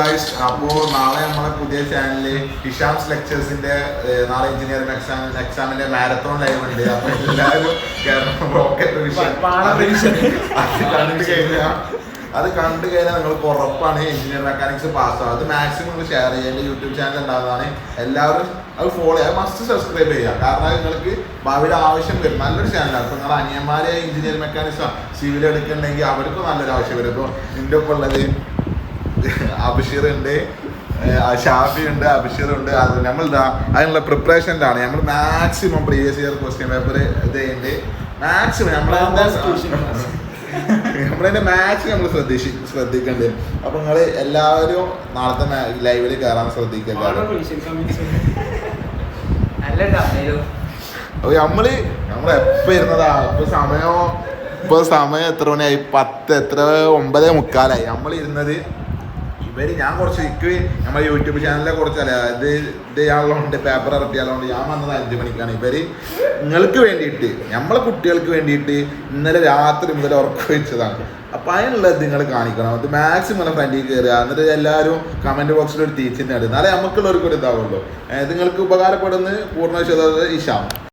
Guys. അപ്പോൾ നാളെ നമ്മളെ പുതിയ ചാനലിൽ ഹിഷാംസ് ലെക്ചേഴ്സിന്റെ നാളെ എഞ്ചിനീയറിംഗ് എക്സാമിന്റെ മാരത്തോൺ ലൈവ് ഉണ്ട്. അപ്പൊ എല്ലാവരും അത് കണ്ടു കഴിഞ്ഞാൽ നിങ്ങൾക്ക് ഉറപ്പാണ് എഞ്ചിനീയറിംഗ് മെക്കാനിക്സ് പാസ്സാവും. അത് മാക്സിമം നിങ്ങൾ ഷെയർ ചെയ്യുക. എൻ്റെ യൂട്യൂബ് ചാനൽ ഉണ്ടാകുന്നതാണ്. എല്ലാവരും അത് ഫോളോ ചെയ്യുക, മസ്റ്റ് സബ്സ്ക്രൈബ് ചെയ്യുക. കാരണം നിങ്ങൾക്ക് ഭാവിയുടെ ആവശ്യം വരും. നല്ലൊരു ചാനലാണ്. ഇപ്പോൾ നിങ്ങൾ അനിയന്മാരെ എഞ്ചിനീയറിംഗ് മെക്കാനിക്സോ സിവിൽ എടുക്കുന്നുണ്ടെങ്കിൽ അവർക്കും നല്ലൊരു ആവശ്യം വരും. ഇപ്പോൾ എൻ്റെ ഒപ്പം ഉള്ളത് അഭിഷീർ ഉണ്ട്, ഷാഫി ഉണ്ട്, അഭിഷീർ ഉണ്ട്. അത് നമ്മളിതാ അതിനുള്ള പ്രിപ്പറേഷനിലാണ്. നമ്മൾ maximum previous year question paper ഇത് ചെയ്യുന്നുണ്ട്. മാക്സിമം നമ്മളതിന്റെ മാച്ച് നമ്മൾ ശ്രദ്ധിക്കണ്ട്. അപ്പൊ നിങ്ങൾ എല്ലാവരും നാളത്തെ ലൈവില് കയറാൻ ശ്രദ്ധിക്കല്ലോ. നമ്മളെപ്പോ ഇരുന്നതാ. ഇപ്പൊ സമയം എത്ര മണിയായി? 9:45 നമ്മൾ ഇരുന്നത്. ഞാൻ കുറച്ച് നമ്മുടെ യൂട്യൂബ് ചാനലിലെ കുറച്ചല്ല ഇത് ചെയ്യാനുള്ളതുകൊണ്ട്, പേപ്പർ ഇറക്കിയാലുണ്ട്. ഞാൻ വന്നത് 5 മണിക്കാണ്. നിങ്ങൾക്ക് വേണ്ടിയിട്ട്, നമ്മളെ കുട്ടികൾക്ക് വേണ്ടിയിട്ട് ഇന്നലെ രാത്രി മുതൽ ഉറക്കം വെച്ചതാണ്. അപ്പം അതിനുള്ളത് നിങ്ങൾ കാണിക്കണം. അത് മാക്സിമം ഫ്രണ്ടിൽ കയറുക. എന്നിട്ട് എല്ലാവരും കമൻറ്റ് ബോക്സിൽ ഒരു ടീച്ചിൻ്റെ ഇടും. എന്നാലേ നമുക്കുള്ളവർക്ക് ഒരു ഇതാവുള്ളൂ. നിങ്ങൾക്ക് ഉപകാരപ്പെടുന്ന പൂർണ്ണ വിശ്വാസം ഇഷാം.